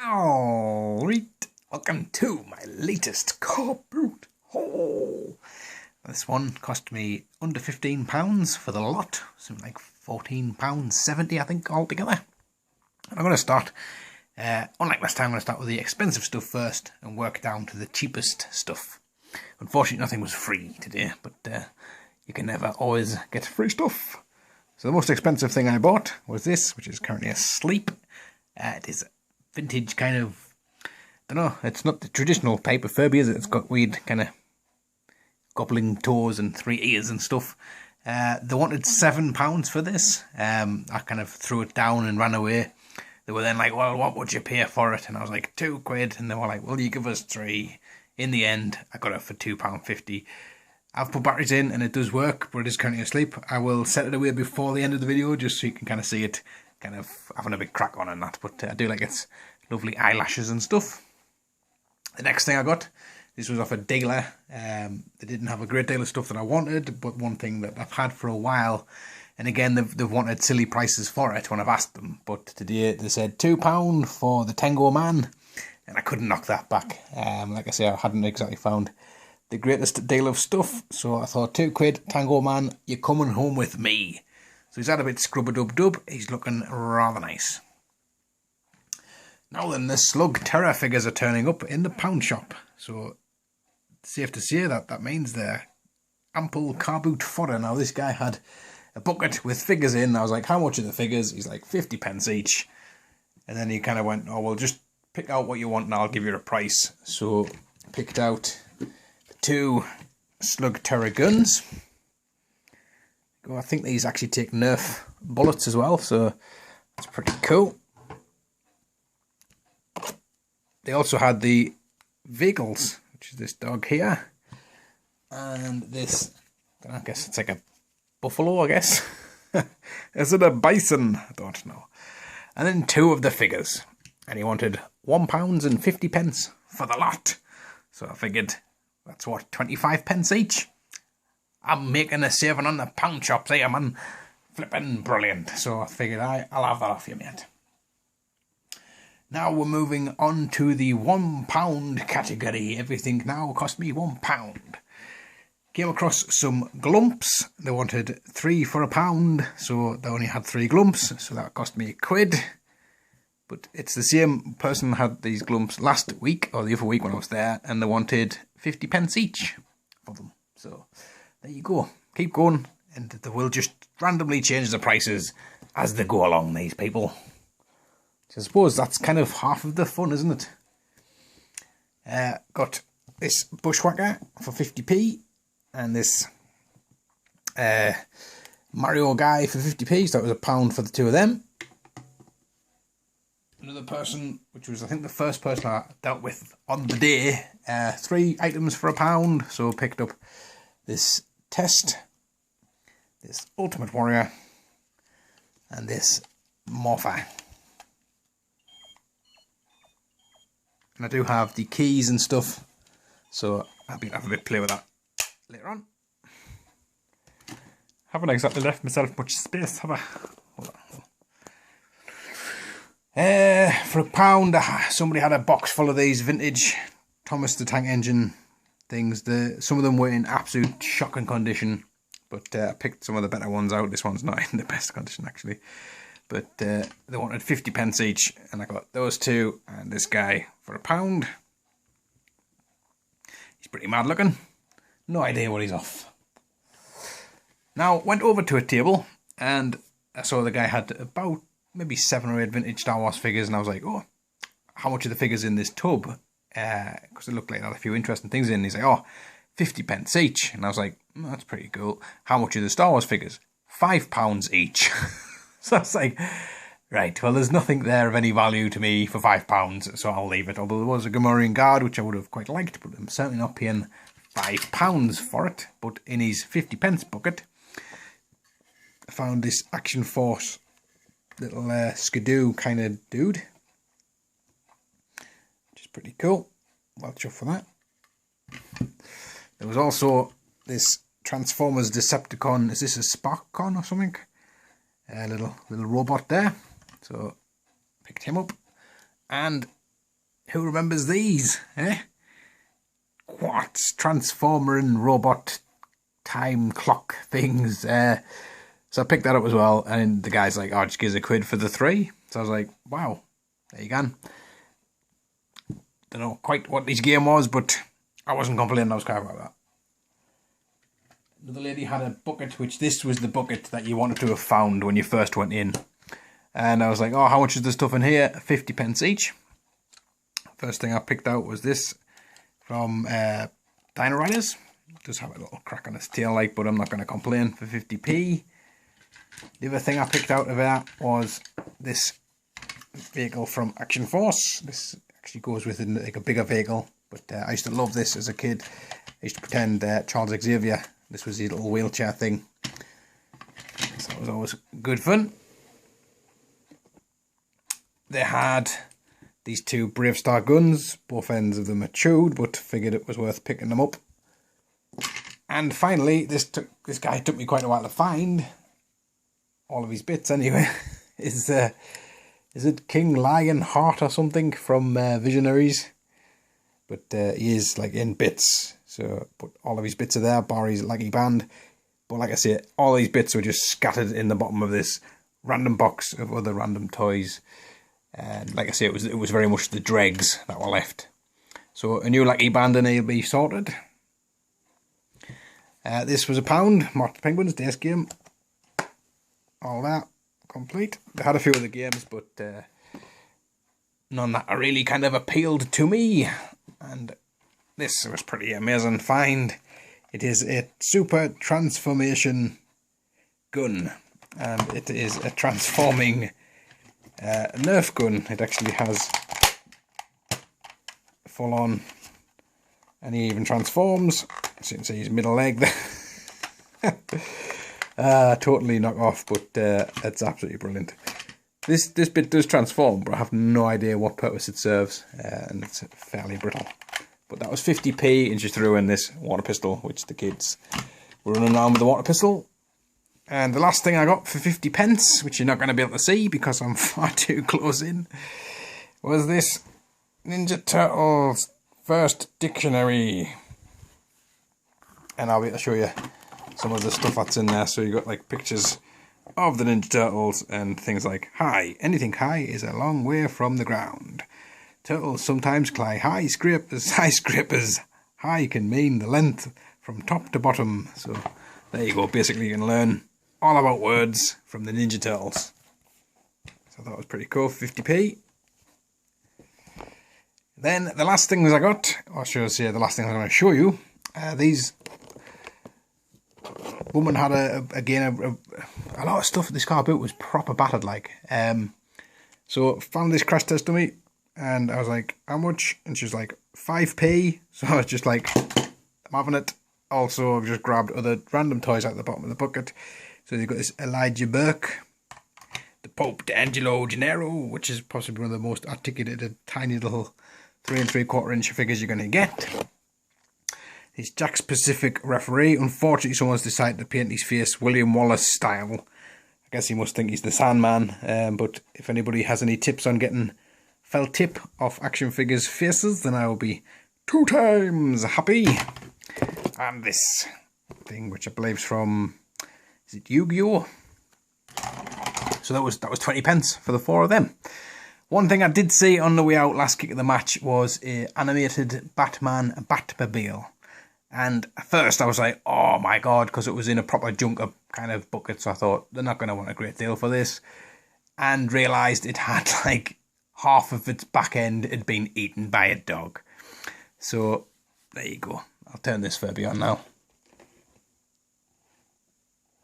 Alright, welcome to my latest car boot haul. This one cost me under £15 for the lot, something like £14.70 I think altogether. And I'm going to start, unlike last time, I'm going to start with the expensive stuff first and work down to the cheapest stuff. Unfortunately nothing was free today, but you can never always get free stuff. So the most expensive thing I bought was this, which is currently asleep. It is vintage kind of, I don't know, it's not the traditional type of Furby, is it? It's got weird kind of gobbling toes and 3 ears and stuff. They wanted £7 for this. I kind of threw it down and ran away. They were then like, well, what would you pay for it? And I was like, £2. And they were like, well, you give us 3. In the end, I got it for £2.50. I've put batteries in and it does work, but it is currently asleep. I will set it away before the end of the video just so you can kind of see it kind of having a big crack on and that. But I do like its lovely eyelashes and stuff. The next thing I got, this was off a dealer. They didn't have a great deal of stuff that I wanted, but one thing that I've had for a while. And again, they've wanted silly prices for it when I've asked them. But today they said £2 for the Tango Man. And I couldn't knock that back. Like I say, I hadn't exactly found the greatest deal of stuff. So I thought, £2, Tango Man, you're coming home with me. So he's had a bit scrub-a-dub-dub. He's looking rather nice. Now then, the Slug Terror figures are turning up in the pound shop. So safe to say that means they're ample car boot fodder. Now this guy had a bucket with figures in. I was like, how much are the figures? He's like 50p each. And then he kind of went, oh, well, just pick out what you want and I'll give you a price. So picked out 2 Slug Terror guns. I think these actually take Nerf bullets as well, so that's pretty cool. They also had the vehicles, which is this dog here, and this, I guess it's like a buffalo, I guess. Is it a bison? I don't know. And then 2 of the figures, and he wanted £1.50 for the lot. So I figured that's what, 25p each. I'm making a saving on the pound shops here, man. Flippin' brilliant. So I figured I'll have that off you, mate. Now we're moving on to the £1 category. Everything now cost me £1. Came across some glumps. They wanted 3 for £1, so they only had 3 glumps, so that cost me £1. But it's the same person had these glumps last week, or the other week when I was there, and they wanted 50p each for them. So there you go. Keep going, and they will just randomly change the prices as they go along, these people. So I suppose that's kind of half of the fun, isn't it? Got this Bushwhacker for 50p, and this Mario guy for 50p, so that was £1 for the 2 of them. Another person, which was I think the first person I dealt with on the day, 3 items for £1, so picked up this Test, this Ultimate Warrior, and this Morpher. And I do have the keys and stuff, so I'll be have a bit of play with that later on. Haven't exactly left myself much space, have I? Hold on. For £1, somebody had a box full of these vintage Thomas the Tank Engine things. Some of them were in absolute shocking condition, but I picked some of the better ones out. This one's not in the best condition actually, but they wanted 50p each, and I got those 2 and this guy for £1. He's pretty mad looking. No idea what he's off. Now went over to a table and I saw the guy had about maybe 7 or 8 vintage Star Wars figures, and I was like, oh, how much are the figures in this tub? Because it looked like it had a few interesting things in. He's like, oh, 50p each. And I was like, that's pretty cool. How much are the Star Wars figures? £5 each. So I was like, right, well, there's nothing there of any value to me for £5, so I'll leave it. Although there was a Gamorrean guard, which I would have quite liked, but I'm certainly not paying £5 for it. But in his 50p bucket, I found this Action Force little skidoo kind of dude. Pretty cool. Well chuffed for that. There was also this Transformers Decepticon. Is this a SparkCon or something? A little robot there. So picked him up. And Who remembers these, eh? Quartz, transformer and robot time clock things. So I picked that up as well, and the guy's like, oh, just give us £1 for the 3. So I was like, wow, there you go. Don't know quite what this game was, but I wasn't complaining, I was quite about that. Another lady had a bucket, which this was the bucket that you wanted to have found when you first went in. And I was like, oh, how much is the stuff in here? 50p each. First thing I picked out was this from Dino Riders. Does have a little crack on its tail light, but I'm not going to complain, for 50p. The other thing I picked out of that was this vehicle from Action Force. This actually goes with like a bigger vehicle, but I used to love this as a kid. I used to pretend Charles Xavier. This was his little wheelchair thing. So that was always good fun. They had these 2 Brave Star guns. Both ends of them are chewed, but figured it was worth picking them up. And finally, this guy took me quite a while to find. All of his bits anyway. Is it King Lionheart or something from Visionaries? But he is like in bits. So but all of his bits are there, bar his leggy band. But like I say, all these bits were just scattered in the bottom of this random box of other random toys. And like I say, it was very much the dregs that were left. So a new lucky band and he'll be sorted. This was £1. Marked Penguins, DS game. All that complete. They had a few other games, but none that really kind of appealed to me. And this was pretty amazing find. It is a super transformation gun, and it is a transforming Nerf gun. It actually has full on, and he even transforms. As you can see his middle leg there. Totally knock off, but it's absolutely brilliant. This bit does transform, but I have no idea what purpose it serves, and it's fairly brittle. But that was 50p, and just threw in this water pistol, which the kids were running around with the water pistol. And the last thing I got for 50p, which you're not going to be able to see because I'm far too close in, was this Ninja Turtles First Dictionary. And I'll be able to show you some of the stuff that's in there. So you got like pictures of the Ninja Turtles and things like high. Anything high is a long way from the ground. Turtles sometimes climb high skyscrapers. High can mean the length from top to bottom. So there you go. Basically, you can learn all about words from the Ninja Turtles. So that was pretty cool. 50p. Then the last things I got, or should I say the last thing I'm going to show you, these woman had a lot of stuff. This car boot was proper battered like. So found this crash test dummy, and I was like, how much? And she was like, 5p. So I was just like, I'm having it. Also, I've just grabbed other random toys out the bottom of the bucket. So you've got this Elijah Burke, the Pope D'Angelo Gennaro, which is possibly one of the most articulated, tiny little 3 3/4 inch figures you're going to get. His Jack's Pacific referee. Unfortunately, someone's decided to paint his face William Wallace style. I guess he must think he's the Sandman. But if anybody has any tips on getting felt tip off action figures' faces, then I will be 2 times happy. And this thing, which I believe is from, is it Yu-Gi-Oh? So that was 20p for the 4 of them. One thing I did see on the way out last kick of the match was a animated Batman Batmobile. And at first I was like, oh my god, because it was in a proper Junker kind of bucket, so I thought they're not going to want a great deal for this. And realised it had like half of its back end had been eaten by a dog. So there you go. I'll turn this Furby on now.